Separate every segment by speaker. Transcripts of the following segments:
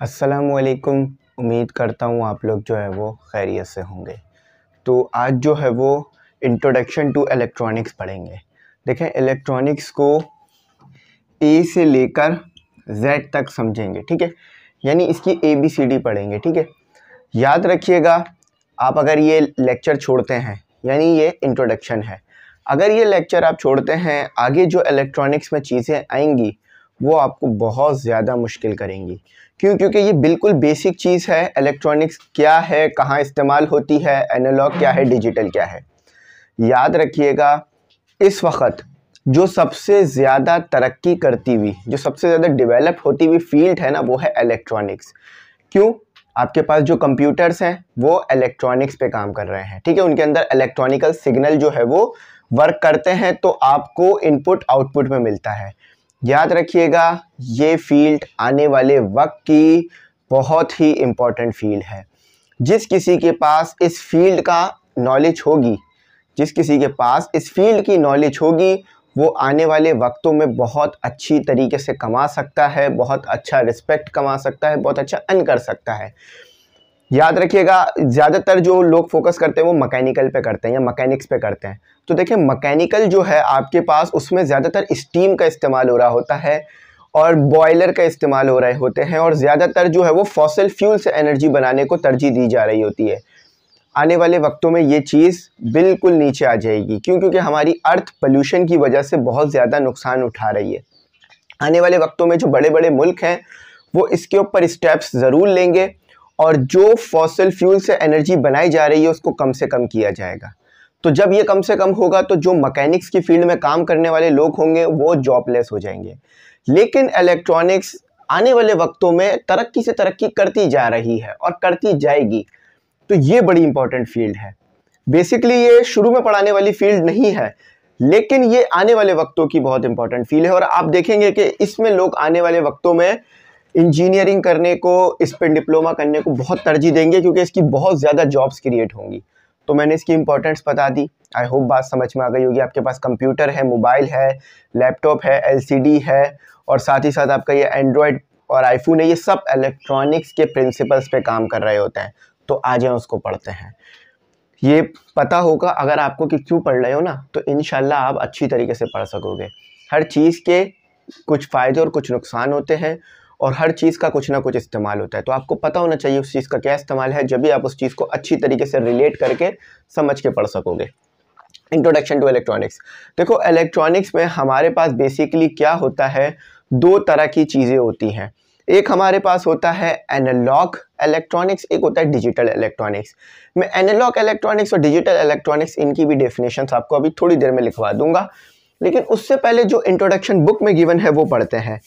Speaker 1: अस्सलामुअलैकुम। उम्मीद करता हूँ आप लोग जो है वो खैरियत से होंगे। तो आज जो है वो इंट्रोडक्शन टू इलेक्ट्रॉनिक्स पढ़ेंगे। देखें, इलेक्ट्रॉनिक्स को ए से लेकर जेड तक समझेंगे, ठीक है। यानी इसकी ABCD पढ़ेंगे, ठीक है। याद रखिएगा, आप अगर ये लेक्चर छोड़ते हैं, यानी ये इंट्रोडक्शन है, अगर ये लेक्चर आप छोड़ते हैं, आगे जो इलेक्ट्रॉनिक्स में चीज़ें आएंगी वो आपको बहुत ज़्यादा मुश्किल करेंगी। क्यों? क्योंकि ये बिल्कुल बेसिक चीज़ है। इलेक्ट्रॉनिक्स क्या है, कहाँ इस्तेमाल होती है, एनालॉग क्या है, डिजिटल क्या है। याद रखिएगा, इस वक्त जो सबसे ज़्यादा तरक्की करती हुई, जो सबसे ज़्यादा डेवलप होती हुई फील्ड है ना, वो है इलेक्ट्रॉनिक्स। क्यों? आपके पास जो कंप्यूटर्स हैं वो इलेक्ट्रॉनिक्स पे काम कर रहे हैं, ठीक है। उनके अंदर इलेक्ट्रॉनिकल सिग्नल जो है वो वर्क करते हैं, तो आपको इनपुट आउटपुट में मिलता है। याद रखिएगा, ये फील्ड आने वाले वक्त की बहुत ही इम्पोर्टेंट फील्ड है। जिस किसी के पास इस फील्ड का नॉलेज होगी, जिस किसी के पास इस फील्ड की नॉलेज होगी, वो आने वाले वक्तों में बहुत अच्छी तरीके से कमा सकता है, बहुत अच्छा रिस्पेक्ट कमा सकता है, बहुत अच्छा अर्न कर सकता है। याद रखिएगा, ज़्यादातर जो लोग फोकस करते हैं वो मैकेनिकल पे करते हैं या मैकेनिक्स पे करते हैं। तो देखिए, मैकेनिकल जो है आपके पास, उसमें ज़्यादातर स्टीम का इस्तेमाल हो रहा होता है और बॉयलर का इस्तेमाल हो रहे होते हैं, और ज़्यादातर जो है वो फॉसिल फ्यूल से एनर्जी बनाने को तरजीह दी जा रही होती है। आने वाले वक्तों में ये चीज़ बिल्कुल नीचे आ जाएगी। क्यों? क्योंकि हमारी अर्थ पोल्यूशन की वजह से बहुत ज़्यादा नुकसान उठा रही है। आने वाले वक्तों में जो बड़े बड़े मुल्क हैं वो इसके ऊपर स्टेप्स ज़रूर लेंगे, और जो फॉसिल फ्यूल से एनर्जी बनाई जा रही है उसको कम से कम किया जाएगा। तो जब ये कम से कम होगा तो जो मैकेनिक्स की फील्ड में काम करने वाले लोग होंगे वो जॉबलेस हो जाएंगे। लेकिन इलेक्ट्रॉनिक्स आने वाले वक्तों में तरक्की से तरक्की करती जा रही है और करती जाएगी। तो ये बड़ी इंपॉर्टेंट फील्ड है। बेसिकली ये शुरू में पढ़ाने वाली फील्ड नहीं है, लेकिन ये आने वाले वक्तों की बहुत इंपॉर्टेंट फील्ड है। और आप देखेंगे कि इसमें लोग आने वाले वक्तों में इंजीनियरिंग करने को, इस पर डिप्लोमा करने को बहुत तरजीह देंगे, क्योंकि इसकी बहुत ज़्यादा जॉब्स क्रिएट होंगी। तो मैंने इसकी इंपॉर्टेंस बता दी। आई होप बात समझ में आ गई होगी। आपके पास कंप्यूटर है, मोबाइल है, लैपटॉप है, LCD है, और साथ ही साथ आपका ये एंड्रॉयड और आईफोन है, ये सब इलेक्ट्रॉनिक्स के प्रिंसिपल्स पे काम कर रहे होते हैं। तो आ जाए उसको पढ़ते हैं। ये पता होगा अगर आपको कि क्यों पढ़ रहे हो ना, तो इंशाल्लाह आप अच्छी तरीके से पढ़ सकोगे। हर चीज़ के कुछ फ़ायदे और कुछ नुकसान होते हैं, और हर चीज़ का कुछ ना कुछ इस्तेमाल होता है। तो आपको पता होना चाहिए उस चीज़ का क्या इस्तेमाल है, जब भी आप उस चीज़ को अच्छी तरीके से रिलेट करके समझ के पढ़ सकोगे। Introduction to electronics. देखो, इलेक्ट्रॉनिक्स में हमारे पास बेसिकली क्या होता है, दो तरह की चीज़ें होती हैं। एक हमारे पास होता है एनालॉग इलेक्ट्रॉनिक्स, एक होता है डिजिटल इलेक्ट्रॉनिक्स। मैं एनालॉग इलेक्ट्रॉनिक्स और डिजिटल इलेक्ट्रॉनिक्स, इनकी भी डेफिनेशंस आपको अभी थोड़ी देर में लिखवा दूंगा, लेकिन उससे पहले जो इंट्रोडक्शन बुक में गिवन है वो पढ़ते हैं।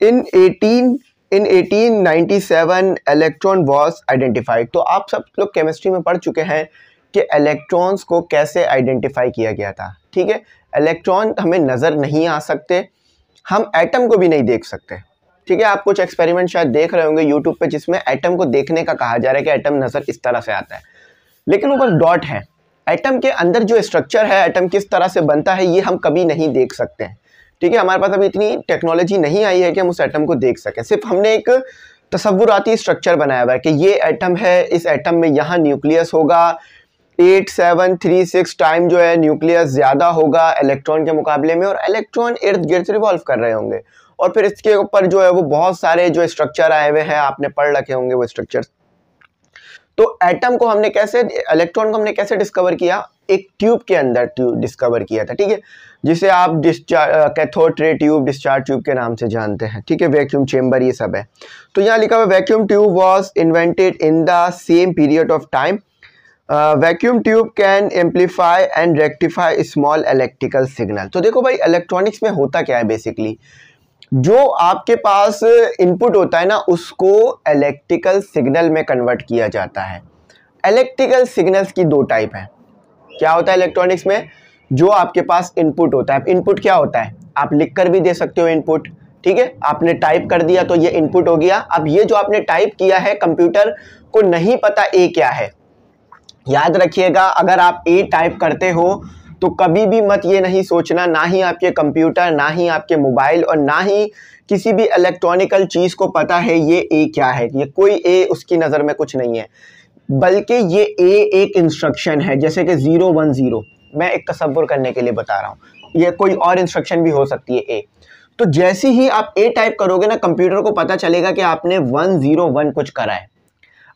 Speaker 1: इन 1897 इलेक्ट्रॉन वॉज आइडेंटिफाइड। तो आप सब लोग केमिस्ट्री में पढ़ चुके हैं कि इलेक्ट्रॉन्स को कैसे आइडेंटिफाई किया गया था, ठीक है। इलेक्ट्रॉन हमें नज़र नहीं आ सकते, हम एटम को भी नहीं देख सकते, ठीक है। आप कुछ एक्सपेरिमेंट शायद देख रहे होंगे यूट्यूब पे, जिसमें एटम को देखने का कहा जा रहा है कि एटम नज़र इस तरह से आता है, लेकिन ऊपर डॉट है। एटम के अंदर जो स्ट्रक्चर है, एटम किस तरह से बनता है, ये हम कभी नहीं देख सकते हैं, ठीक है। हमारे पास अभी इतनी टेक्नोलॉजी नहीं आई है कि हम उस एटम को देख सकें। सिर्फ हमने एक तसव्वुराती स्ट्रक्चर बनाया हुआ है कि ये एटम है, इस एटम में यहाँ न्यूक्लियस होगा, 8736 टाइम जो है न्यूक्लियस ज़्यादा होगा इलेक्ट्रॉन के मुकाबले में, और इलेक्ट्रॉन इर्द गिर्द रिवॉल्व कर रहे होंगे। और फिर इसके ऊपर जो है वो बहुत सारे जो स्ट्रक्चर आए हुए हैं, आपने पढ़ रखे होंगे वो स्ट्रक्चर्स। तो एटम को हमने कैसे, इलेक्ट्रॉन को हमने कैसे डिस्कवर किया, एक ट्यूब के अंदर डिस्कवर किया था, ठीक है, जिसे आप cathode ray tube, discharge tube के नाम से जानते हैं, ठीक है, वैक्यूम चेम्बर, ये सब है। तो यहाँ लिखा हुआ vacuum tube was invented in the same period of time. Vacuum tube can amplify and rectify small electrical signal. तो देखो भाई, इलेक्ट्रॉनिक्स में होता क्या है, बेसिकली जो आपके पास इनपुट होता है ना, उसको इलेक्ट्रिकल सिग्नल में कन्वर्ट किया जाता है। इलेक्ट्रिकल सिग्नल्स की दो टाइप हैं। क्या होता है इलेक्ट्रॉनिक्स में, जो आपके पास इनपुट होता है। इनपुट क्या होता है, आप लिख कर भी दे सकते हो इनपुट, ठीक है, आपने टाइप कर दिया तो ये इनपुट हो गया। अब ये जो आपने टाइप किया है, कंप्यूटर को नहीं पता ए क्या है। याद रखिएगा, अगर आप ए टाइप करते हो तो कभी भी मत ये नहीं सोचना, ना ही आपके कंप्यूटर, ना ही आपके मोबाइल और ना ही किसी भी इलेक्ट्रॉनिकल चीज़ को पता है ये ए क्या है। ये कोई ए उसकी नज़र में कुछ नहीं है, बल्कि ये ए एक इंस्ट्रक्शन है, जैसे कि 010। मैं एक तसव्वुर करने के लिए बता रहा हूँ, ये कोई और इंस्ट्रक्शन भी हो सकती है ए। तो जैसे ही आप ए टाइप करोगे ना, कंप्यूटर को पता चलेगा कि आपने 101 कुछ करा है।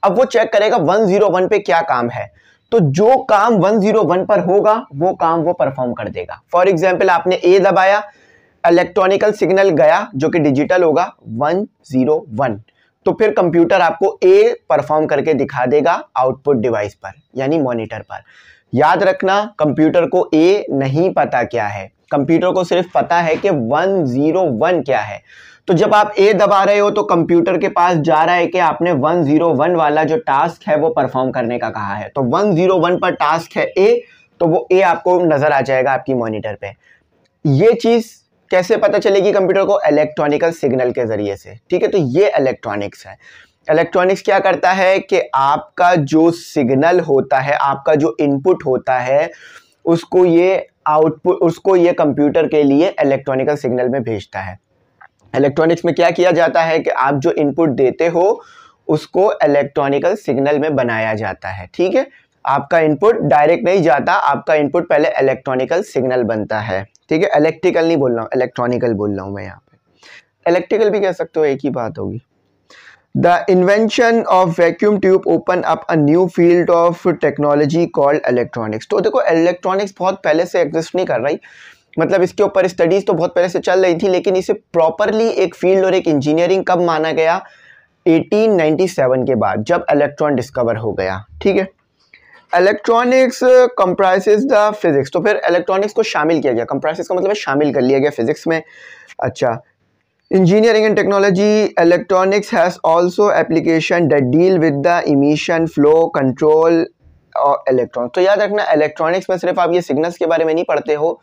Speaker 1: अब वो चेक करेगा 101 पे क्या काम है, तो जो काम 101 पर होगा वो काम वो परफॉर्म कर देगा। फॉर एग्जाम्पल आपने ए दबाया, इलेक्ट्रॉनिकल सिग्नल गया जो कि डिजिटल होगा 101, तो फिर कंप्यूटर आपको ए परफॉर्म करके दिखा देगा आउटपुट डिवाइस पर, यानी मॉनिटर पर। याद रखना, कंप्यूटर को ए नहीं पता क्या है, कंप्यूटर को सिर्फ पता है कि 101 क्या है। तो जब आप ए दबा रहे हो तो कंप्यूटर के पास जा रहा है कि आपने 101 वाला जो टास्क है वो परफॉर्म करने का कहा है। तो 101 पर टास्क है ए, तो वो ए आपको नजर आ जाएगा आपकी मॉनिटर पे। ये चीज कैसे पता चलेगी कंप्यूटर को? इलेक्ट्रॉनिकल सिग्नल के जरिए से। ठीक है, तो ये इलेक्ट्रॉनिक्स है। इलेक्ट्रॉनिक्स क्या करता है कि आपका जो सिग्नल होता है, आपका जो इनपुट होता है, उसको ये कंप्यूटर के लिए इलेक्ट्रॉनिकल सिग्नल में भेजता है। इलेक्ट्रॉनिक्स में क्या किया जाता है कि आप जो इनपुट देते हो उसको इलेक्ट्रॉनिकल सिग्नल में बनाया जाता है। ठीक है, आपका इनपुट डायरेक्ट नहीं जाता, आपका इनपुट पहले इलेक्ट्रॉनिकल सिग्नल बनता है। ठीक है, इलेक्ट्रिकल नहीं बोल रहा हूँ, इलेक्ट्रॉनिकल बोल रहा हूँ मैं यहाँ पे। इलेक्ट्रिकल भी कह सकते हो, एक ही बात होगी। The invention of vacuum tube opened up a new field of technology called electronics। तो देखो, इलेक्ट्रॉनिक्स बहुत पहले से एग्जिस्ट नहीं कर रही, मतलब इसके ऊपर स्टडीज तो बहुत पहले से चल रही थी, लेकिन इसे प्रॉपरली एक फील्ड और एक इंजीनियरिंग कब माना गया? 1897 के बाद, जब इलेक्ट्रॉन डिस्कवर हो गया। ठीक है, इलेक्ट्रॉनिक्स कंप्राइजेस द फिजिक्स। तो फिर इलेक्ट्रॉनिक्स को शामिल किया गया, कंप्राइजेस का मतलब है शामिल कर लिया गया फिजिक्स में। अच्छा, engineering and technology, electronics has also application that deal with the emission flow control और इलेक्ट्रॉन। तो याद रखना, इलेक्ट्रॉनिक्स में सिर्फ आप ये सिग्नल्स के बारे में नहीं पढ़ते हो,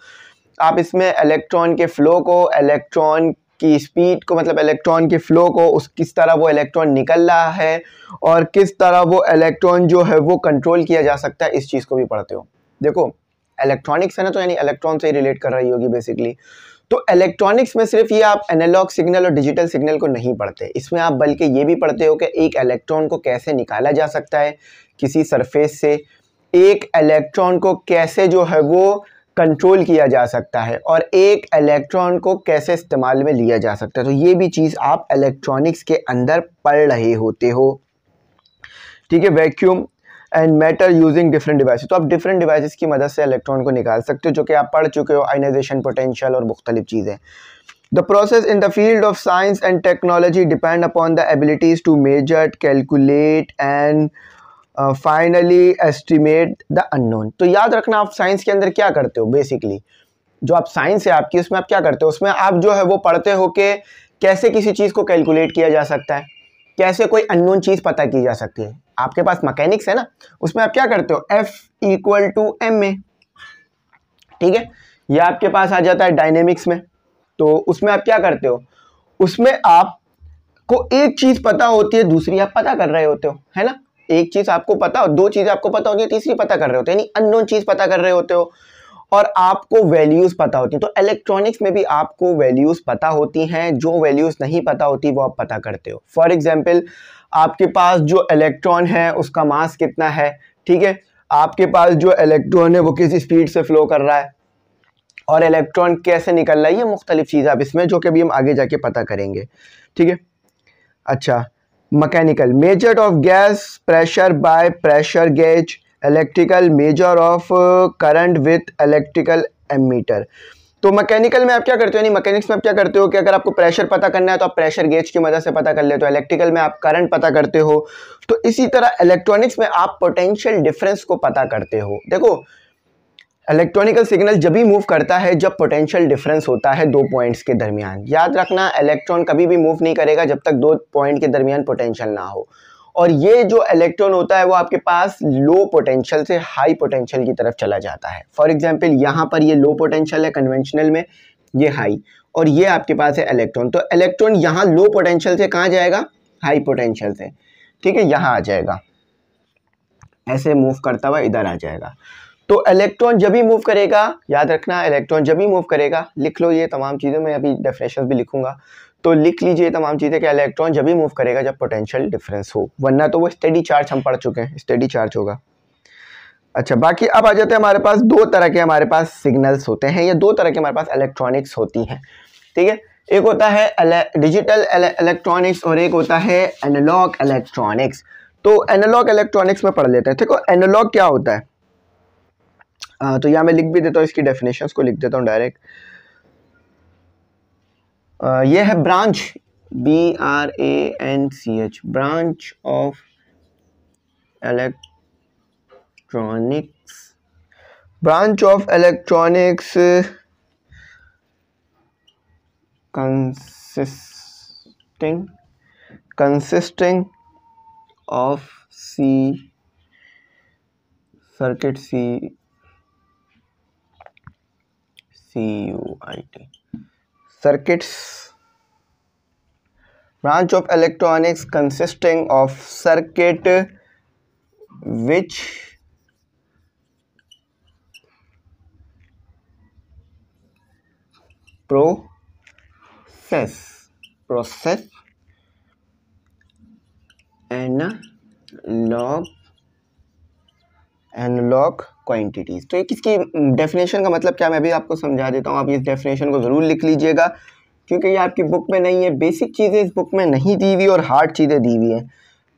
Speaker 1: आप इसमें इलेक्ट्रॉन के फ्लो को, इलेक्ट्रॉन की स्पीड को, मतलब इलेक्ट्रॉन के फ्लो को, उस किस तरह वो इलेक्ट्रॉन निकल रहा है और किस तरह वो इलेक्ट्रॉन जो है वो कंट्रोल किया जा सकता है, इस चीज़ को भी पढ़ते हो। देखो, इलेक्ट्रॉनिक्स है ना, तो यानी इलेक्ट्रॉन से ही रिलेट कर रही होगी बेसिकली। तो इलेक्ट्रॉनिक्स में सिर्फ ये आप एनालॉग सिग्नल और डिजिटल सिग्नल को नहीं पढ़ते, इसमें आप बल्कि ये भी पढ़ते हो कि एक इलेक्ट्रॉन को कैसे निकाला जा सकता है किसी सरफेस से, एक इलेक्ट्रॉन को कैसे जो है वो कंट्रोल किया जा सकता है, और एक इलेक्ट्रॉन को कैसे इस्तेमाल में लिया जा सकता है। तो ये भी चीज़ आप इलेक्ट्रॉनिक्स के अंदर पढ़ रहे होते हो। ठीक है, vacuum and matter using different devices. तो आप डिफरेंट डिवाइसेस की मदद से इलेक्ट्रॉन को निकाल सकते हो, जो कि आप पढ़ चुके हो, आयनाइजेशन, पोटेंशियल और मुख्तलिफ चीज़ें। The process in the field of science and technology depend upon the abilities to measure, calculate and finally estimate the unknown. तो याद रखना, आप साइंस के अंदर क्या करते हो, बेसिकली जो आप साइंस है आपकी, उसमें आप क्या करते हो, उसमें आप जो है वो पढ़ते हो कि कैसे किसी चीज़ को कैलकुलेट किया जा सकता है, कैसे कोई अननोन चीज़ पता की जा सकती है। आपके पास मैकेनिक्स है ना, उसमें आप क्या करते हो, F = ma। ठीक है, यह आपके पास आ जाता है डायनेमिक्स में। तो उसमें आप क्या करते हो, उसमें आपको एक चीज़ पता होती है, दूसरी आप पता कर रहे होते हो, है ना। एक चीज़ आपको पता हो, दो चीज़ें आपको पता होती है, तीसरी पता कर रहे होते हो, यानी अननोन चीज़ पता कर रहे होते हो, और आपको वैल्यूज़ पता होती हैं। तो इलेक्ट्रॉनिक्स में भी आपको वैल्यूज़ पता होती हैं, जो वैल्यूज़ नहीं पता होती वो आप पता करते हो। फॉर एग्जांपल, आपके पास जो इलेक्ट्रॉन है उसका मास कितना है, ठीक है, आपके पास जो इलेक्ट्रॉन है वो किस स्पीड से फ्लो कर रहा है, और इलेक्ट्रॉन कैसे निकल रहा है, ये मुख्तलिफ चीज़ें आप इसमें, जो कि अभी हम आगे जाके पता करेंगे। ठीक है, अच्छा, mechanical measure of gas pressure by pressure gauge, electrical measure of current with electrical ammeter. तो मैकेनिकल में आप क्या करते हो, यानी मैकेनिक्स में आप क्या करते हो कि अगर आपको प्रेशर पता करना है तो आप प्रेशर गेज की मदद से पता कर लेते हो, इलेक्ट्रिकल में आप करंट पता करते हो। तो इसी तरह इलेक्ट्रॉनिक्स में आप पोटेंशियल डिफरेंस को पता करते हो। देखो, इलेक्ट्रॉनिकल सिग्नल जब भी मूव करता है जब पोटेंशियल डिफरेंस होता है दो पॉइंट्स के दरमियान। याद रखना, इलेक्ट्रॉन कभी भी मूव नहीं करेगा जब तक दो पॉइंट के दरमियान पोटेंशियल ना हो। और ये जो इलेक्ट्रॉन होता है वो आपके पास लो पोटेंशियल से हाई पोटेंशियल की तरफ चला जाता है। फॉर एग्जांपल, यहाँ पर ये लो पोटेंशियल है कन्वेंशनल में, ये हाई, और ये आपके पास है इलेक्ट्रॉन। तो इलेक्ट्रॉन यहाँ लो पोटेंशियल से कहाँ जाएगा, हाई पोटेंशियल से। ठीक है, यहाँ आ जाएगा, ऐसे मूव करता हुआ इधर आ जाएगा। तो इलेक्ट्रॉन जब भी मूव करेगा, याद रखना इलेक्ट्रॉन जब भी मूव करेगा, लिख लो ये तमाम चीज़ें, मैं अभी डेफिनेशन भी लिखूंगा, तो लिख लीजिए तमाम चीज़ें कि इलेक्ट्रॉन जब भी मूव करेगा जब पोटेंशियल डिफरेंस हो, वरना तो वो स्टेडी चार्ज हम पढ़ चुके हैं, स्टेडी चार्ज होगा। अच्छा, बाकी अब आ जाते हैं हमारे पास दो तरह के हमारे पास सिग्नल्स होते हैं, या दो तरह के हमारे पास इलेक्ट्रॉनिक्स होती हैं, ठीक है। एक होता है डिजिटल इलेक्ट्रॉनिक्स और एक होता है एनालॉग इलेक्ट्रॉनिक्स। तो एनालॉग इलेक्ट्रॉनिक्स में पढ़ लेते हैं। देखो एनालॉग क्या होता है, तो यहाँ मैं लिख भी देता हूँ, इसकी डेफिनेशंस को लिख देता हूँ डायरेक्ट। ये है branch, BRANCH, branch of electronics, branch of electronics consisting of circuit circuits, branch of electronics consisting of circuit which process analog quantities. तो एक इसकी डेफिनेशन का मतलब क्या, मैं भी आपको समझा देता हूँ, आप इस डेफिनेशन को ज़रूर लिख लीजिएगा, क्योंकि ये आपकी बुक में नहीं है, बेसिक चीज़ें इस बुक में नहीं दी हुई और हार्ड चीज़ें दी हुई हैं।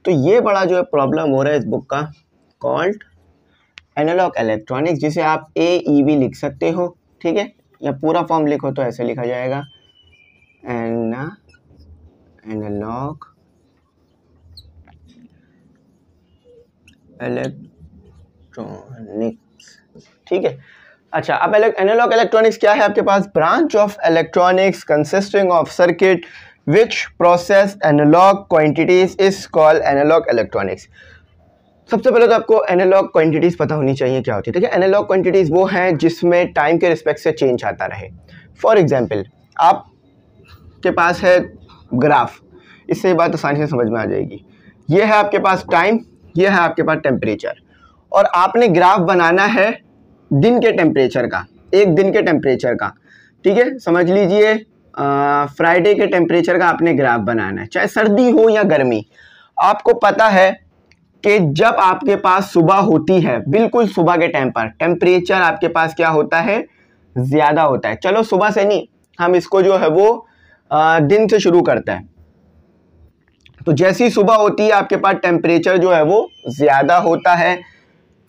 Speaker 1: तो ये बड़ा जो है प्रॉब्लम हो रहा है इस बुक का, कॉल्ड एनालॉग इलेक्ट्रॉनिक्स, जिसे आप AEB लिख सकते हो, ठीक है, या पूरा फॉर्म लिखो तो ऐसे लिखा जाएगा, एनालॉग इलेक्ट्रॉनिक्स, ठीक है। अच्छा, अब एनालॉग इलेक्ट्रॉनिक्स क्या है आपके पास, branch of electronics consisting of circuit which process analog quantities is called analog electronics. सबसे पहले तो आपको एनालॉग क्वांटिटीज पता होनी चाहिए क्या होती है, ठीक है। एनालॉग क्वांटिटीज वो हैं जिसमें टाइम के रिस्पेक्ट से चेंज आता रहे। फॉर एग्जांपल, आपके पास है ग्राफ, इससे ये बात आसानी से समझ में आ जाएगी। ये है आपके पास टाइम, ये है आपके पास टेम्परेचर, और आपने ग्राफ बनाना है दिन के टेम्परेचर का, एक दिन के टेम्परेचर का, ठीक है। समझ लीजिए फ्राइडे के टेम्परेचर का आपने ग्राफ बनाना है, चाहे सर्दी हो या गर्मी। आपको पता है कि जब आपके पास सुबह होती है, बिल्कुल सुबह के टाइम पर टेम्परेचर आपके पास क्या होता है, ज़्यादा होता है। चलो सुबह से नहीं, हम इसको जो है वो दिन से शुरू करते हैं। तो जैसी सुबह होती है आपके पास टेम्परेचर जो है वो ज़्यादा होता है,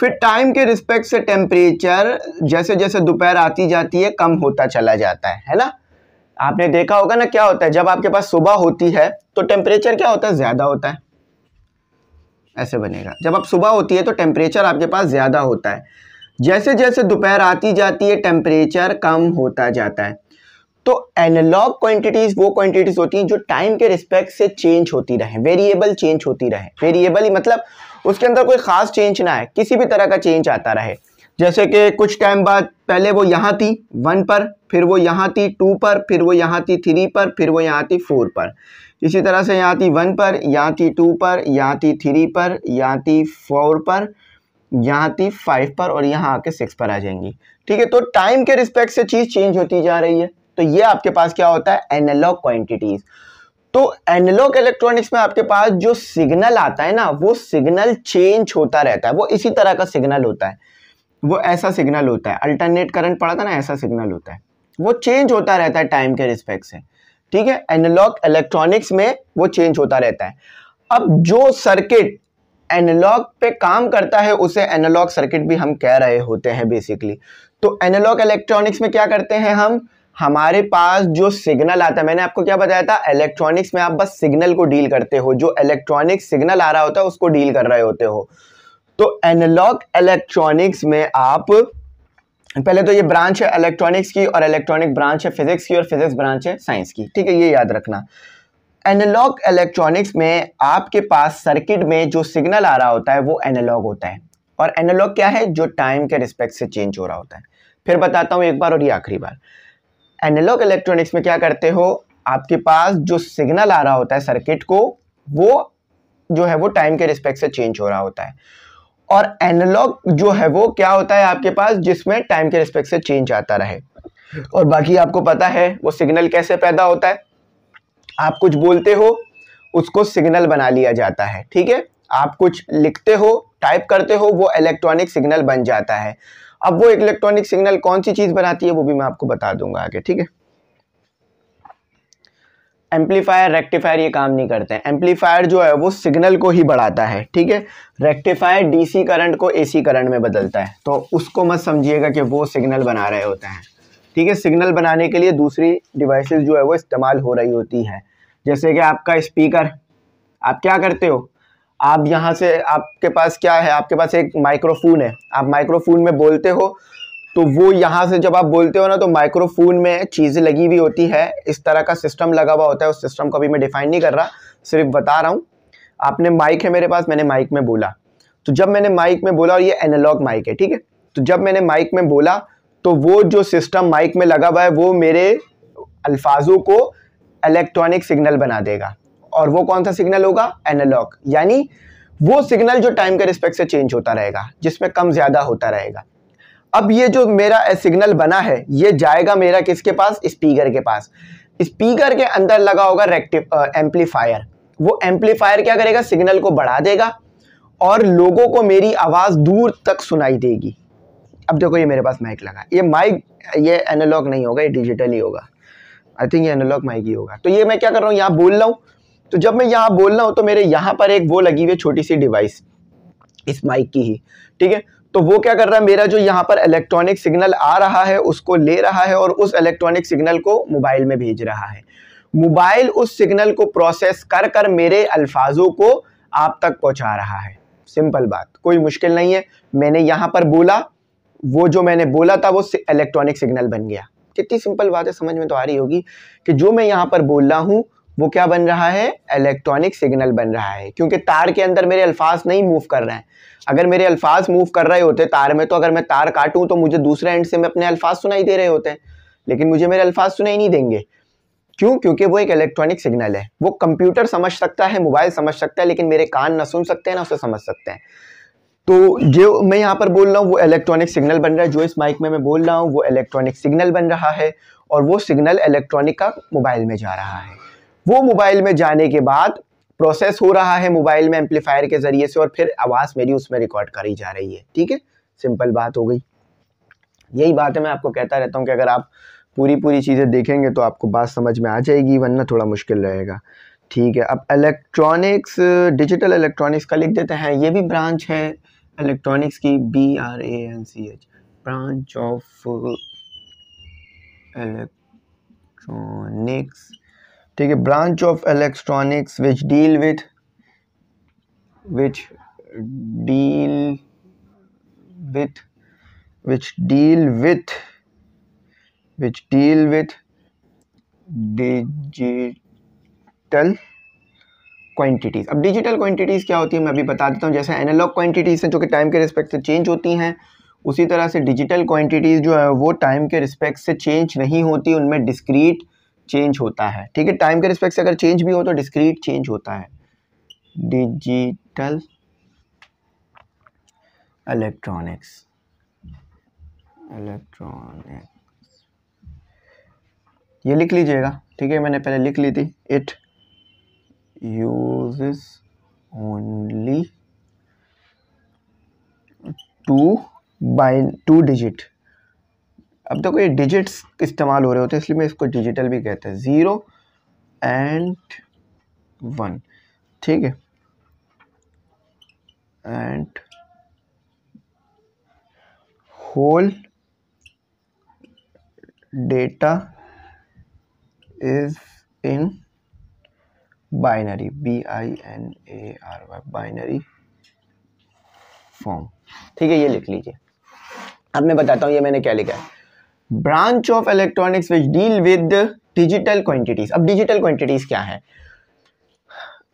Speaker 1: फिर टाइम के रिस्पेक्ट से टेम्परेचर जैसे जैसे दोपहर आती जाती है कम होता चला जाता है ना। आपने देखा होगा ना, क्या होता है जब आपके पास सुबह होती है तो टेम्परेचर क्या होता है, ज़्यादा होता है, ऐसे बनेगा। जब आप सुबह होती है तो टेम्परेचर आपके पास ज़्यादा होता है, जैसे जैसे दोपहर आती जाती है टेम्परेचर कम होता जाता है। तो एनालॉग क्वांटिटीज वो क्वांटिटीज होती हैं जो टाइम के रिस्पेक्ट से चेंज होती रहे, वेरिएबल चेंज होती रहे। वेरिएबल ही मतलब उसके अंदर कोई खास चेंज ना है, किसी भी तरह का चेंज आता रहे। जैसे कि कुछ टाइम बाद पहले वो यहाँ थी 1 पर, फिर वो यहाँ थी 2 पर, फिर वो यहाँ थी 3 पर, फिर वो यहाँ थी 4 पर। इसी तरह से यहाँ थी 1 पर, यहाँ थी 2 पर, यहाँ थी 3 पर, यहाँ थी 4 पर, यहाँ थी 5 पर, और यहाँ आके 6 पर आ जाएंगी, ठीक है। तो टाइम के रिस्पेक्ट से चीज़ चेंज होती जा रही है। तो ये आपके पास क्या होता है, एनालॉग क्वांटिटीज। तो एनालॉग इलेक्ट्रॉनिक्स में आपके पास जो सिग्नल आता है ना, वो सिग्नल चेंज होता रहता है, वो इसी तरह का सिग्नल होता है, वो ऐसा सिग्नल होता है, अल्टरनेट करंट पढ़ा था ना, ऐसा सिग्नल होता है, वो चेंज होता रहता है टाइम के रिस्पेक्ट से, ठीक है। एनालॉग इलेक्ट्रॉनिक्स में वो चेंज होता रहता है। अब जो सर्किट एनालॉग पे काम करता है उसे एनालॉग सर्किट भी हम कह रहे होते हैं बेसिकली। तो एनालॉग इलेक्ट्रॉनिक्स में क्या करते हैं हम, हमारे पास जो सिग्नल आता है, मैंने आपको क्या बताया था, इलेक्ट्रॉनिक्स में आप बस सिग्नल को डील करते हो, जो इलेक्ट्रॉनिक सिग्नल आ रहा होता है उसको डील कर रहे होते हो। तो एनालॉग इलेक्ट्रॉनिक्स में आप पहले तो ये ब्रांच है इलेक्ट्रॉनिक्स की, और इलेक्ट्रॉनिक ब्रांच है फिजिक्स की, और फिजिक्स ब्रांच है साइंस की, ठीक है, ये याद रखना। एनालॉग इलेक्ट्रॉनिक्स में आपके पास सर्किट में जो सिग्नल आ रहा होता है वो एनालॉग होता है, और एनालॉग क्या है, जो टाइम के रिस्पेक्ट से चेंज हो रहा होता है। फिर बताता हूं एक बार और ये आखिरी बार, एनालॉग इलेक्ट्रॉनिक्स में क्या करते हो, आपके पास जो सिग्नल आ रहा होता है सर्किट को, वो जो है वो टाइम के रिस्पेक्ट से चेंज हो रहा होता है, और एनालॉग जो है वो क्या होता है आपके पास, जिसमें टाइम के रिस्पेक्ट से चेंज आता रहे। और बाकी आपको पता है वो सिग्नल कैसे पैदा होता है, आप कुछ बोलते हो उसको सिग्नल बना लिया जाता है, ठीक है। आप कुछ लिखते हो, टाइप करते हो, वो इलेक्ट्रॉनिक सिग्नल बन जाता है। अब वो इलेक्ट्रॉनिक सिग्नल कौन सी चीज बनाती है वो भी मैं आपको बता दूंगा आगे, ठीक है। एम्पलीफायर रेक्टिफायर ये काम नहीं करते हैं। एम्पलीफायर जो है वो सिग्नल को ही बढ़ाता है, ठीक है। रेक्टिफायर डीसी करंट को एसी करंट में बदलता है, तो उसको मत समझिएगा कि वो सिग्नल बना रहे होते हैं, ठीक है। सिग्नल बनाने के लिए दूसरी डिवाइसेस जो है वो इस्तेमाल हो रही होती है, जैसे कि आपका स्पीकर। आप क्या करते हो, आप यहाँ से, आपके पास क्या है, आपके पास एक माइक्रोफोन है, आप माइक्रोफोन में बोलते हो, तो वो यहाँ से जब आप बोलते हो ना, तो माइक्रोफोन में चीज़ें लगी हुई होती है, इस तरह का सिस्टम लगा हुआ होता है। उस सिस्टम को अभी मैं डिफाइन नहीं कर रहा, सिर्फ बता रहा हूँ। आपने माइक है मेरे पास, मैंने माइक में बोला, तो जब मैंने माइक में बोला, और ये एनालॉग माइक है, ठीक है, तो जब मैंने माइक में बोला तो वो जो सिस्टम माइक में लगा हुआ है वो मेरे अल्फाजों को इलेक्ट्रॉनिक सिग्नल बना देगा। और वो कौन सा सिग्नल होगा, एनालॉग, यानी वो सिग्नल जो टाइम के रिस्पेक्ट से चेंज होता रहेगा, जिसमें कम ज्यादा होता रहेगा। अब ये जो मेरा सिग्नल बना है ये जाएगा मेरा किसके पास, स्पीकर के पास। स्पीकर के अंदर लगा होगा एम्पलीफायर। वो एम्पलीफायर क्या करेगा, सिग्नल को बढ़ा देगा और लोगों को मेरी आवाज दूर तक सुनाई देगी। अब देखो ये मेरे पास माइक लगा, ये माइक, ये एनालॉग नहीं होगा, ये डिजिटल ही होगा। आई थिंक ये एनालॉग माइक ही होगा। तो ये मैं क्या कर रहा हूँ, यहाँ बोल रहा हूँ, तो जब मैं यहाँ बोल रहा हूँ तो मेरे यहाँ पर एक वो लगी हुई है छोटी सी डिवाइस, इस माइक की ही, ठीक है। तो वो क्या कर रहा है, मेरा जो यहाँ पर इलेक्ट्रॉनिक सिग्नल आ रहा है उसको ले रहा है और उस इलेक्ट्रॉनिक सिग्नल को मोबाइल में भेज रहा है। मोबाइल उस सिग्नल को प्रोसेस कर कर मेरे अल्फाजों को आप तक पहुंचा रहा है। सिंपल बात, कोई मुश्किल नहीं है। मैंने यहाँ पर बोला, वो जो मैंने बोला था वो इलेक्ट्रॉनिक सिग्नल बन गया। कितनी सिंपल बात है, समझ में तो आ रही होगी कि जो मैं यहाँ पर बोल रहा हूँ वो क्या बन रहा है, इलेक्ट्रॉनिक सिग्नल बन रहा है, क्योंकि तार के अंदर मेरे अल्फाज नहीं मूव कर रहे हैं। अगर मेरे अल्फाज मूव कर रहे होते तार में, तो अगर मैं तार काटूं तो मुझे दूसरे एंड से मैं अपने अल्फाज सुनाई दे रहे होते हैं, लेकिन मुझे मेरे अल्फाज सुनाई नहीं देंगे। क्यों, क्योंकि वो एक इलेक्ट्रॉनिक सिग्नल है। वो कंप्यूटर समझ सकता है, मोबाइल समझ सकता है, लेकिन मेरे कान ना सुन सकते हैं ना उसे समझ सकते हैं। तो जो मैं यहाँ पर बोल रहा हूँ वो इलेक्ट्रॉनिक सिग्नल बन रहा है, जो इस माइक में मैं बोल रहा हूँ वो इलेक्ट्रॉनिक सिग्नल बन रहा है, और वो सिग्नल इलेक्ट्रॉनिक का मोबाइल में जा रहा है। वो मोबाइल में जाने के बाद प्रोसेस हो रहा है मोबाइल में एम्पलीफायर के जरिए से, और फिर आवाज़ मेरी उसमें रिकॉर्ड करी जा रही है, ठीक है। सिंपल बात हो गई। यही बात है, मैं आपको कहता रहता हूँ कि अगर आप पूरी चीज़ें देखेंगे तो आपको बात समझ में आ जाएगी, वरना थोड़ा मुश्किल रहेगा, ठीक है। अब इलेक्ट्रॉनिक्स, डिजिटल इलेक्ट्रॉनिक्स का लिख देते हैं, ये भी ब्रांच है इलेक्ट्रॉनिक्स की, BRANCH, ब्रांच ऑफ इलेक्ट्रॉनिक्स, ठीक है। Branch of electronics which deal with digital quantities. अब डिजिटल क्वांटिटीज क्या होती है मैं अभी बता देता हूँ। जैसे एनालॉग क्वांटिटीज हैं जो कि टाइम के रिस्पेक्ट से चेंज होती हैं, उसी तरह से डिजिटल क्वांटिटीज जो है वो टाइम के रिस्पेक्ट से चेंज नहीं होती, उनमें डिस्क्रीट चेंज होता है, ठीक है। टाइम के रिस्पेक्ट से अगर चेंज भी हो तो डिस्क्रीट चेंज होता है। डिजिटल इलेक्ट्रॉनिक्स, ये लिख लीजिएगा, ठीक है, मैंने पहले लिख ली थी। It uses only two digit. अब तो कोई डिजिट्स इस्तेमाल हो रहे होते हैं, इसलिए मैं इसको डिजिटल भी कहते हैं, 0 and 1, ठीक है। And whole data is in binary, BINARY, binary form, ठीक है, ये लिख लीजिए। अब मैं बताता हूँ ये मैंने क्या लिखा है। Branch of electronics which deal with digital quantities. अब डिजिटल क्वांटिटीज क्या है,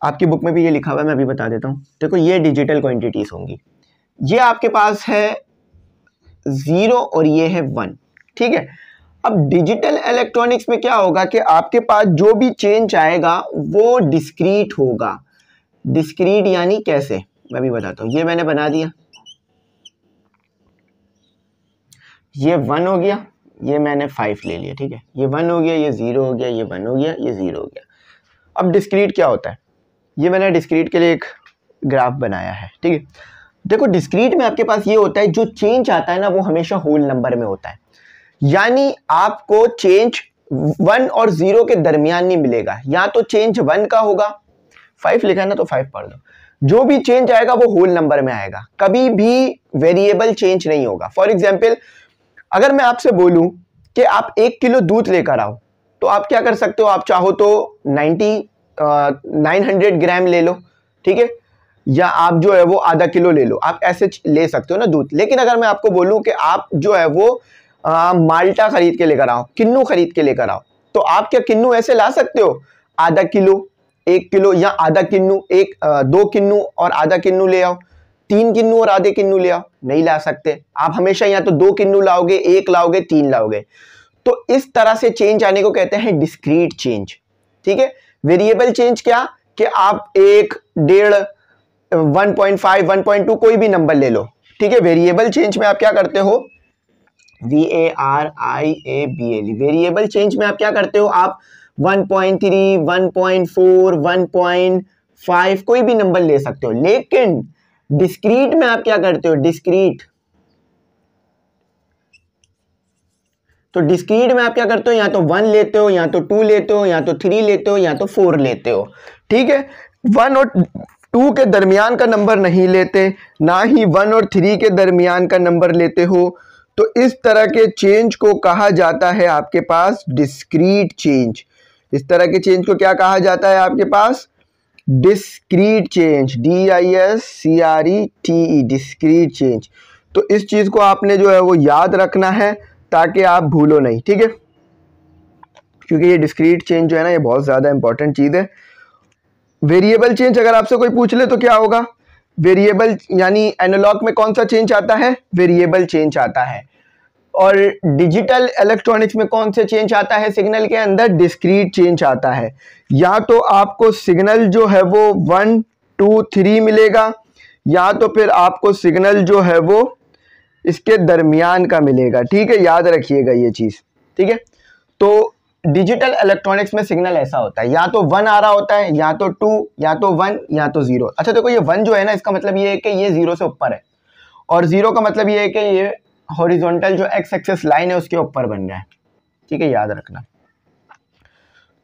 Speaker 1: आपकी बुक में भी ये लिखा हुआ है, मैं अभी बता देता हूँ। देखो ये डिजिटल क्वांटिटीज होंगी, ये आपके पास है 0 और ये है 1, ठीक है। अब डिजिटल इलेक्ट्रॉनिक्स में क्या होगा कि आपके पास जो भी चेंज आएगा वो डिस्क्रीट होगा। डिस्क्रीट यानी कैसे, मैं भी बताता हूँ। ये मैंने बना दिया, ये 1 हो गया, ये मैंने 5 ले लिया, ठीक है, ये 1 हो गया, ये 0 हो गया, ये 1 हो गया, ये 0 हो गया। अब डिस्क्रीट क्या होता है, ये मैंने डिस्क्रीट के लिए एक ग्राफ बनाया है, ठीक है। देखो डिस्क्रीट में आपके पास ये होता है, जो चेंज आता है ना वो हमेशा होल नंबर में होता है, यानी आपको चेंज 1 और 0 के दरमियान नहीं मिलेगा, या तो चेंज 1 का होगा, 5 लिखा है ना तो 5 पढ़ दो, जो भी चेंज आएगा वो होल नंबर में आएगा, कभी भी वेरिएबल चेंज नहीं होगा। फॉर एग्जाम्पल अगर मैं आपसे बोलूं कि आप 1 किलो दूध लेकर आओ, तो आप क्या कर सकते हो, आप चाहो तो 900 ग्राम ले लो, ठीक है, या आप जो है वो आधा किलो ले लो, आप ऐसे ले सकते हो ना दूध। लेकिन अगर मैं आपको बोलूं कि आप जो है वो माल्टा खरीद के लेकर आओ, किन्नू खरीद के लेकर आओ, तो आप क्या किन्नू ऐसे ला सकते हो, आधा किलो, 1 किलो, या आधा किन्नू, 2 किन्नू और आधा किन्नू ले आओ, 3 किन्नू और आधे किन्नू ले आओ, नहीं ला सकते। आप हमेशा या तो 2 किन्नू लाओगे, 1 लाओगे, 3 लाओगे। तो इस तरह से चेंज आने को कहते हैं डिस्क्रीट चेंज, ठीक है। वेरिएबल चेंज क्या, कि आप 1, 1.5, 1.5, 1.2 कोई भी नंबर ले लो, ठीक है। वेरिएबल चेंज में आप क्या करते हो, VARIABLE, वेरिएबल चेंज में आप क्या करते हो, आप 1.3, 1.4, 1.5 कोई भी नंबर ले सकते हो। लेकिन डिस्क्रीट में आप क्या करते हो, डिस्क्रीट, तो डिस्क्रीट में आप क्या करते हो, या तो 1 लेते हो, या तो 2 लेते हो, या तो 3 लेते हो, या तो 4 लेते हो, ठीक है। 1 और 2 के दरमियान का नंबर नहीं लेते, ना ही 1 और 3 के दरमियान का नंबर लेते हो। तो इस तरह के चेंज को कहा जाता है आपके पास डिस्क्रीट चेंज। इस तरह के चेंज को क्या कहा जाता है आपके पास, discrete change, DISCRETE, discrete change. तो इस चीज को आपने जो है वो याद रखना है ताकि आप भूलो नहीं, ठीक है, क्योंकि ये डिस्क्रीट चेंज जो है ना ये बहुत ज्यादा इंपॉर्टेंट चीज है। वेरिएबल चेंज अगर आपसे कोई पूछ ले तो क्या होगा, वेरिएबल यानी एनालॉग में कौन सा चेंज आता है, वेरिएबल चेंज आता है। और डिजिटल इलेक्ट्रॉनिक्स में कौन से चेंज आता है, सिग्नल के अंदर डिस्क्रीट चेंज आता है। या तो आपको सिग्नल जो है वो 1, 2, 3 मिलेगा, या तो फिर आपको सिग्नल जो है वो इसके दरमियान का मिलेगा, ठीक है, याद रखिएगा ये चीज, ठीक है। तो डिजिटल इलेक्ट्रॉनिक्स में सिग्नल ऐसा होता है, या तो 1 आ रहा होता है, या तो 2, या तो 1, या तो 0। अच्छा देखो ये 1 जो है ना इसका मतलब ये है कि ये 0 से ऊपर है, और 0 का मतलब ये है कि ये हॉरिजॉन्टल जो एक्स एक्सिस लाइन है उसके ऊपर बन गया है, ठीक है, याद रखना।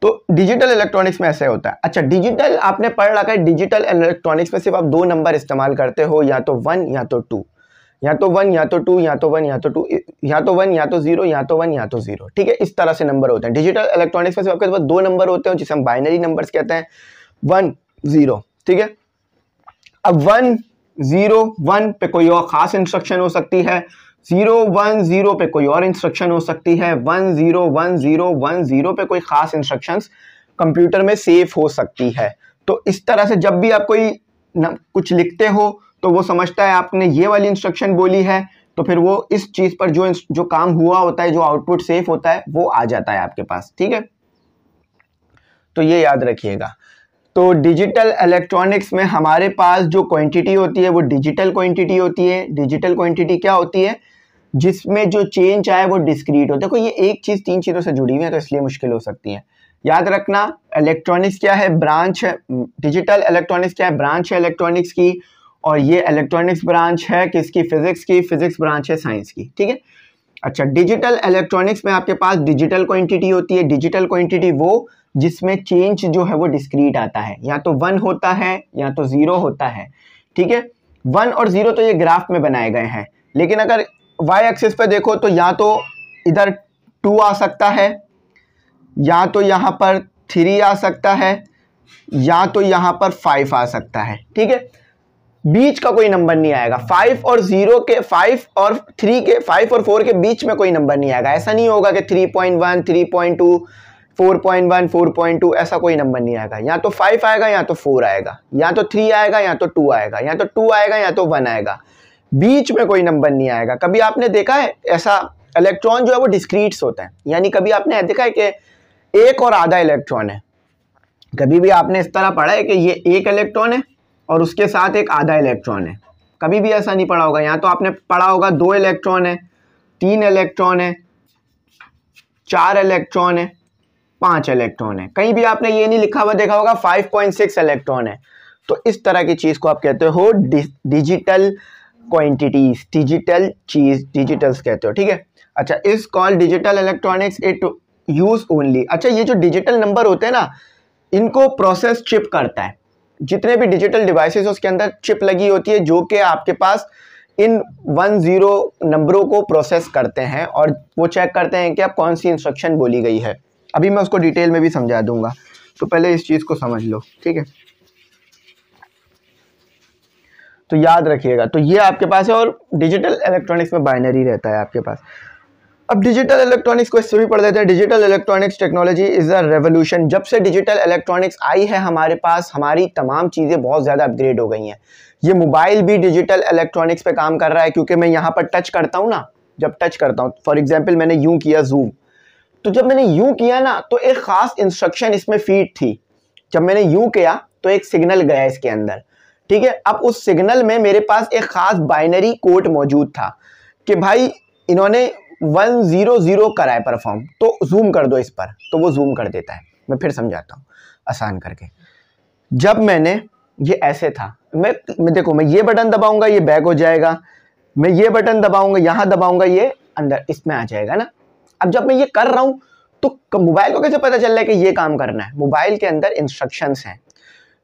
Speaker 1: तो डिजिटल इलेक्ट्रॉनिक्स में ऐसे होता है। अच्छा डिजिटल आपने पढ़ रखा है, डिजिटल इलेक्ट्रॉनिक्स में सिर्फ आप 2 नंबर इस्तेमाल करते हो, या तो 1 या तो 2, या तो 1 या तो 2, या तो 1 या तो 2, या तो 1 या तो 0, या तो 1 या तो 0, ठीक है, इस तरह से नंबर होते हैं। डिजिटल इलेक्ट्रॉनिक्स में सिर्फ आपके पास 2 नंबर होते हैं जिसे हम बाइनरी नंबर्स कहते हैं, 1, 0, ठीक है। अब 1, 0, 1 पे कोई और खास इंस्ट्रक्शन हो सकती है, 0, 1, 0 पे कोई और इंस्ट्रक्शन हो सकती है, 1, 0, 1, 0, 1, 0 पे कोई खास इंस्ट्रक्शंस कंप्यूटर में सेव हो सकती है। तो इस तरह से जब भी आप कोई कुछ लिखते हो तो वो समझता है आपने ये वाली इंस्ट्रक्शन बोली है, तो फिर वो इस चीज पर जो काम हुआ होता है, जो आउटपुट सेव होता है वो आ जाता है आपके पास, ठीक है। तो ये याद रखिएगा। तो डिजिटल इलेक्ट्रॉनिक्स में हमारे पास जो क्वांटिटी होती है वो डिजिटल क्वांटिटी होती है। डिजिटल क्वांटिटी क्या होती है, जिसमें जो चेंज आए वो डिस्क्रीट हो। देखो ये एक चीज 3 चीजों से जुड़ी हुई है तो इसलिए मुश्किल हो सकती है। याद रखना इलेक्ट्रॉनिक्स क्या है, ब्रांच है, डिजिटल इलेक्ट्रॉनिक्स क्या है, ब्रांच है इलेक्ट्रॉनिक्स की, और ये इलेक्ट्रॉनिक्स ब्रांच है किसकी, फिजिक्स की, फिजिक्स ब्रांच है साइंस की, ठीक है। अच्छा डिजिटल इलेक्ट्रॉनिक्स में आपके पास डिजिटल क्वांटिटी होती है। डिजिटल क्वांटिटी वो जिसमें चेंज जो है वो डिस्क्रीट आता है, या तो 1 होता है या तो 0 होता है, ठीक है। 1 और 0 तो ये ग्राफ में बनाए गए हैं, लेकिन अगर y एक्सिस पे देखो तो या तो इधर 2 आ सकता है, या तो यहाँ पर 3 आ सकता है, या तो यहाँ पर 5 आ सकता है, ठीक है। बीच का कोई नंबर नहीं आएगा। 5 और 0 के, 5 और 3 के, 5 और 4 के बीच में कोई नंबर नहीं आएगा। ऐसा नहीं होगा कि 3.1, 3.2, 4.1, 4.2, ऐसा कोई नंबर नहीं आएगा। या तो 5 आएगा या तो 4 आएगा, या तो 3 आएगा या तो 2 आएगा, या तो 2 आएगा या तो 1 आएगा, बीच में कोई नंबर नहीं आएगा। कभी आपने देखा है ऐसा, इलेक्ट्रॉन जो है वो डिस्क्रीट्स होता है, यानी कभी आपने देखा है कि 1 और आधा इलेक्ट्रॉन है। कभी भी आपने इस तरह पढ़ा है कि ये 1 इलेक्ट्रॉन है और उसके साथ एक आधा इलेक्ट्रॉन है, कभी भी ऐसा नहीं पढ़ा होगा। या तो आपने पढ़ा होगा 2 इलेक्ट्रॉन है 3 इलेक्ट्रॉन है, 4 इलेक्ट्रॉन है, 5 इलेक्ट्रॉन है। कहीं भी आपने ये नहीं लिखा हुआ देखा होगा 5.6 इलेक्ट्रॉन है। तो इस तरह की चीज को आप कहते हो डिजिटल क्वांटिटीज, डिजिटल चीज, डिजिटल्स कहते हो, ठीक है। अच्छा, is called digital electronics, it use only. अच्छा, ये जो डिजिटल नंबर होते हैं ना, इनको प्रोसेस चिप करता है। जितने भी डिजिटल डिवाइसेस उसके अंदर चिप लगी होती है जो कि आपके पास इन 10 नंबरों को प्रोसेस करते हैं और वो चेक करते हैं कि अब कौन सी इंस्ट्रक्शन बोली गई है। अभी मैं उसको डिटेल में भी समझा दूंगा, तो पहले इस चीज़ को समझ लो, ठीक है। तो याद रखिएगा, तो ये आपके पास है, और डिजिटल इलेक्ट्रॉनिक्स में बाइनरी रहता है आपके पास। अब डिजिटल इलेक्ट्रॉनिक्स को इससे भी पढ़ लेते हैं। Digital electronics technology is a revolution. जब से डिजिटल इलेक्ट्रॉनिक्स आई है हमारे पास, हमारी तमाम चीज़ें बहुत ज़्यादा अपग्रेड हो गई हैं। ये मोबाइल भी डिजिटल इलेक्ट्रॉनिक्स पे काम कर रहा है, क्योंकि मैं यहाँ पर टच करता हूँ ना, जब टच करता हूँ, फॉर एग्जाम्पल मैंने यूँ किया जूम, तो जब मैंने यूँ किया ना तो एक ख़ास इंस्ट्रक्शन इसमें फीड थी। जब मैंने यूँ किया तो एक सिग्नल गया इसके अंदर, ठीक है। अब उस सिग्नल में मेरे पास एक ख़ास बाइनरी कोड मौजूद था कि भाई इन्होंने 100 करा है परफॉर्म, तो जूम कर दो इस पर, तो वो जूम कर देता है। मैं फिर समझाता हूँ आसान करके। जब मैंने ये ऐसे था, मैं देखो, मैं ये बटन दबाऊंगा ये बैक हो जाएगा, मैं ये बटन दबाऊंगा यहाँ दबाऊंगा ये अंदर इसमें आ जाएगा ना। अब जब मैं ये कर रहा हूँ तो मोबाइल को कैसे पता चल रहा है कि ये काम करना है? मोबाइल के अंदर इंस्ट्रक्शंस हैं।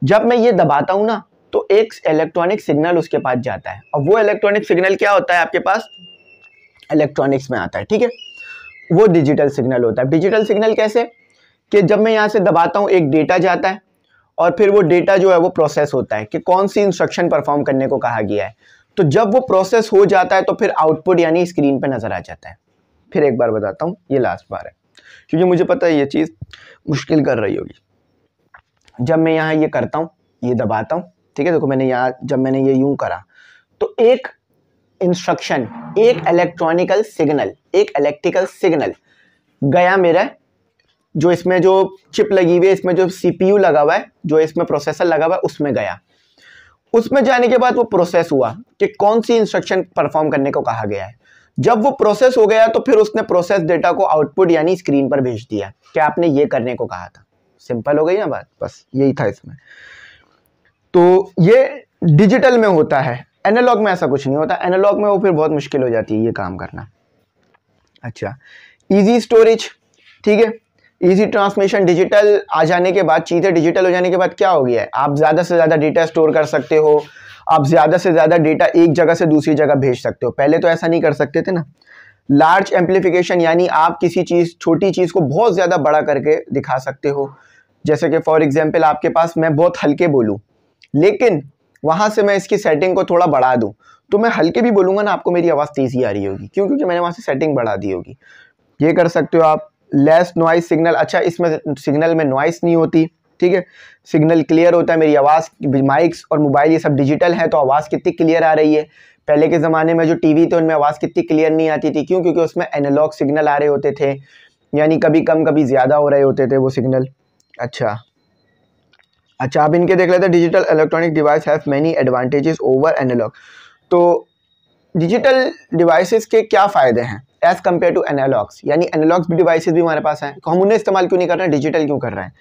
Speaker 1: जब मैं ये दबाता हूँ ना तो एक इलेक्ट्रॉनिक सिग्नल उसके पास जाता है, और वो इलेक्ट्रॉनिक सिग्नल क्या होता है आपके पास? इलेक्ट्रॉनिक्स में आता है, ठीक है। वो डिजिटल सिग्नल होता है। डिजिटल सिग्नल कैसे? कि जब मैं यहाँ से दबाता हूँ एक डेटा जाता है, और फिर वो डेटा जो है वो प्रोसेस होता है कि कौन सी इंस्ट्रक्शन परफॉर्म करने को कहा गया है। तो जब वो प्रोसेस हो जाता है तो फिर आउटपुट यानी स्क्रीन पे नजर आ जाता है। फिर एक बार बताता हूँ, ये लास्ट बार है क्योंकि मुझे पता है ये चीज़ मुश्किल कर रही होगी। जब मैं यहाँ ये करता हूँ, ये दबाता हूँ, ठीक है। देखो मैंने यहाँ, जब मैंने ये यूं करा तो एक इंस्ट्रक्शन, एक इलेक्ट्रॉनिकल सिग्नल, एक इलेक्ट्रिकल सिग्नल गया मेरा, जो इसमें जो चिप लगी हुई है, इसमें जो सीपीयू लगा हुआ है, जो इसमें प्रोसेसर लगा हुआ है, उसमें गया। उसमें जाने के बाद वो प्रोसेस हुआ कि कौन सी इंस्ट्रक्शन परफॉर्म करने को कहा गया है। जब वो प्रोसेस हो गया तो फिर उसने प्रोसेस डेटा को आउटपुट यानी स्क्रीन पर भेज दिया कि आपने ये करने को कहा था। सिंपल हो गई ना बात, बस यही था इसमें। तो ये डिजिटल में होता है, एनालॉग में ऐसा कुछ नहीं होता। एनालॉग में वो फिर बहुत मुश्किल हो जाती है ये काम करना। अच्छा, इजी स्टोरेज, ठीक है, इजी ट्रांसमिशन। डिजिटल आ जाने के बाद, चीज़ें डिजिटल हो जाने के बाद क्या हो गया है? आप ज़्यादा से ज़्यादा डेटा स्टोर कर सकते हो, आप ज़्यादा से ज़्यादा डेटा एक जगह से दूसरी जगह भेज सकते हो। पहले तो ऐसा नहीं कर सकते थे ना। लार्ज एम्पलीफिकेशन, यानी आप किसी चीज़, छोटी चीज़ को बहुत ज़्यादा बड़ा करके दिखा सकते हो। जैसे कि फॉर एग्जाम्पल आपके पास, मैं बहुत हल्के बोलूँ लेकिन वहाँ से मैं इसकी सेटिंग को थोड़ा बढ़ा दूँ, तो मैं हल्के भी बोलूँगा ना, आपको मेरी आवाज़ तेज़ी आ रही होगी। क्यों? क्योंकि मैंने वहाँ से सेटिंग बढ़ा दी होगी। ये कर सकते हो आप। लेस नॉइस सिग्नल, अच्छा इसमें सिग्नल में नॉइस नहीं होती, ठीक है, सिग्नल क्लियर होता है। मेरी आवाज़, माइक्स और मोबाइल ये सब डिजिटल है, तो आवाज़ कितनी क्लियर आ रही है। पहले के ज़माने में जो टीवी थे उनमें आवाज़ कितनी क्लियर नहीं आती थी। क्यों? क्योंकि उसमें एनालॉग सिग्नल आ रहे होते थे, यानी कभी कम कभी ज़्यादा हो रहे होते थे वो सिग्नल। अच्छा, अब इनके देख लेते हैं। Digital electronic device have many advantages over analog. तो डिजिटल डिवाइसेस के क्या फ़ायदे हैं एज कम्पेयर टू एनालॉग्स? यानी एनालॉग्स भी डिवाइसेस भी हमारे पास हैं, तो हम उन्हें इस्तेमाल क्यों नहीं कर रहे हैं, डिजिटल क्यों कर रहे हैं?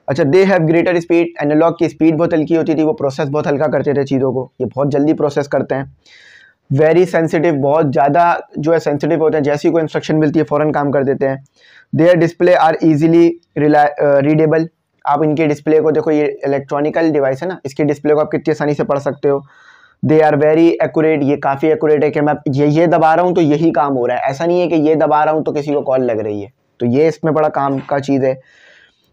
Speaker 1: अच्छा, they have greater speed. Analog की स्पीड बहुत हल्की होती थी, वो प्रोसेस बहुत हल्का करते थे चीज़ों को, ये बहुत जल्दी प्रोसेस करते हैं। वेरी सेंसिटिव, बहुत ज़्यादा जो है सेंसिटिव होते हैं, जैसी कोई इंस्ट्रक्शन मिलती है फ़ौरन काम कर देते हैं। Their display are easily readable. आप इनके डिस्प्ले को देखो, ये इलेक्ट्रॉनिकल डिवाइस है ना, इसके डिस्प्ले को आप कितनी आसानी से पढ़ सकते हो। दे आर वेरी एक्यूरेट, ये काफ़ी एक्यूरेट है कि मैं ये दबा रहा हूँ तो यही काम हो रहा है, ऐसा नहीं है कि ये दबा रहा हूँ तो किसी को कॉल लग रही है। तो ये इसमें बड़ा काम का चीज़ है।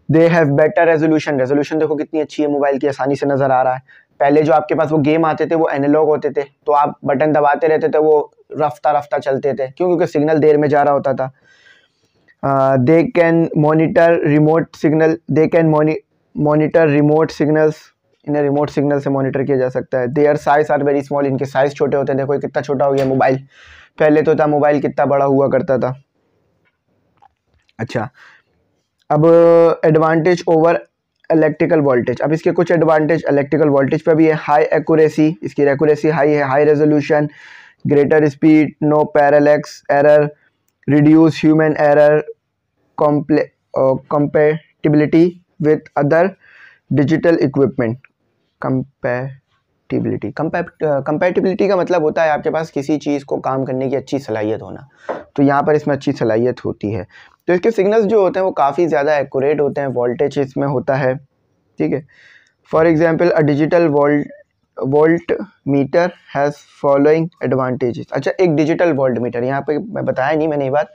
Speaker 1: They have better resolution. Resolution देखो कितनी अच्छी है मोबाइल की, आसानी से नज़र आ रहा है। पहले जो आपके पास वो गेम आते थे वो एनालॉग होते थे, तो आप बटन दबाते रहते थे, वो रफ्ता रफ्ता चलते थे। क्यों? क्योंकि सिग्नल देर में जा रहा होता था। They can monitor remote signal, they can monitor remote signals, इन्हें रिमोट सिग्नल से मॉनिटर किया जा सकता है। Their size are very small, इनके साइज छोटे होते हैं। देखो कितना छोटा हो गया मोबाइल, पहले तो था मोबाइल कितना बड़ा हुआ करता था। अच्छा, अब एडवांटेज ओवर इलेक्ट्रिकल वोल्टेज। अब इसके कुछ एडवांटेज इलेक्ट्रिकल वोल्टेज पे भी है। हाई एक्यूरेसी, इसकी एक्यूरेसी हाई है। High resolution, greater speed, no parallax error, reduce human error, compatibility with other digital equipment. Compatibility का मतलब होता है आपके पास किसी चीज़ को काम करने की अच्छी सलाहियत होना, तो यहाँ पर इसमें अच्छी सलाहियत होती है। तो इसके सिग्नल्स जो होते हैं वो काफ़ी ज़्यादा एक्यूरेट होते हैं, वोल्टेज इसमें होता है, ठीक है। For example a digital volt meter has following advantages. अच्छा, एक डिजिटल वोल्ट मीटर, यहाँ पे मैं बताया नहीं मैंने ये बात।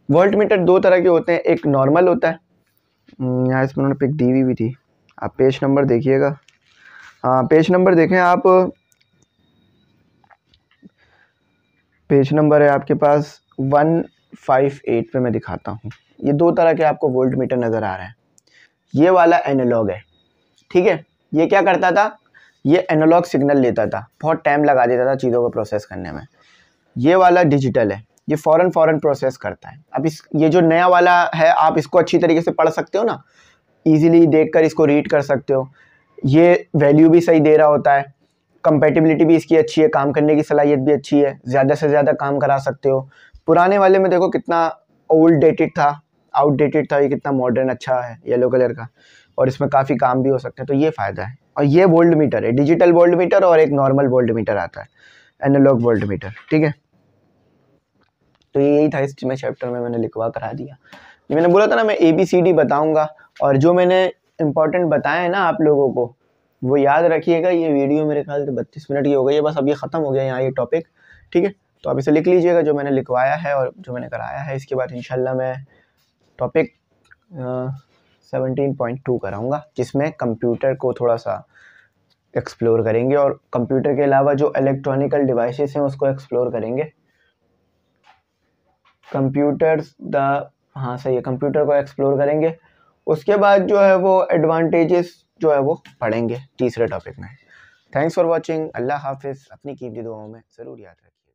Speaker 1: वोल्ट मीटर दो तरह के होते हैं, एक नॉर्मल होता है, यहाँ इसमें उन्होंने पिक दी हुई भी थी, आप पेज नंबर देखिएगा, हाँ पेज नंबर देखें आप, पेज नंबर है आपके पास 158 पे मैं दिखाता हूँ। ये दो तरह के आपको वोल्ट मीटर नज़र आ रहे हैं। ये वाला एनालॉग है, ठीक है, ये क्या करता था, ये एनालॉग सिग्नल लेता था, बहुत टाइम लगा देता था चीज़ों को प्रोसेस करने में। ये वाला डिजिटल है, ये फ़ौरन प्रोसेस करता है। अब ये जो नया वाला है आप इसको अच्छी तरीके से पढ़ सकते हो ना, ईजिली देखकर इसको रीड कर सकते हो। ये वैल्यू भी सही दे रहा होता है, कंपैटिबिलिटी भी इसकी अच्छी है, काम करने की सलाहियत भी अच्छी है, ज़्यादा से ज़्यादा काम करा सकते हो। पुराने वाले में देखो कितना ओल्ड डेटेड था, आउटडेटेड था, ये कितना मॉडर्न अच्छा है येलो कलर का, और इसमें काफ़ी काम भी हो सकते हैं, तो ये फ़ायदा है। और ये वोल्ट मीटर है, डिजिटल वोल्ट मीटर, और एक नॉर्मल वोल्ट मीटर आता है, एनालॉग वोल्ट मीटर, ठीक है। तो यही था इस चैप्टर में, मैंने लिखवा करा दिया। ये मैंने बोला था ना मैं ABCD बताऊंगा, और जो मैंने इम्पोर्टेंट बताया है ना आप लोगों को वो याद रखिएगा। ये वीडियो मेरे ख्याल से 32 मिनट की हो गई है, बस अब ये ख़त्म हो गया यहाँ ये टॉपिक, ठीक है। तो आप इसे लिख लीजिएगा जो मैंने लिखवाया है और जो मैंने कराया है। इसके बाद इंशाल्लाह मैं टॉपिक 17.2 कराऊंगा, जिसमें कंप्यूटर को थोड़ा सा एक्सप्लोर करेंगे, और कंप्यूटर के अलावा जो इलेक्ट्रॉनिकल डिवाइसेस हैं उसको एक्सप्लोर करेंगे। हाँ सही है, कंप्यूटर को एक्सप्लोर करेंगे। उसके बाद जो है वो एडवांटेजेस जो है वो पढ़ेंगे तीसरे टॉपिक में। थैंक्स फॉर वॉचिंग, अल्लाह हाफिज़, अपनी कीमती दुआओं में ज़रूर याद रखिए।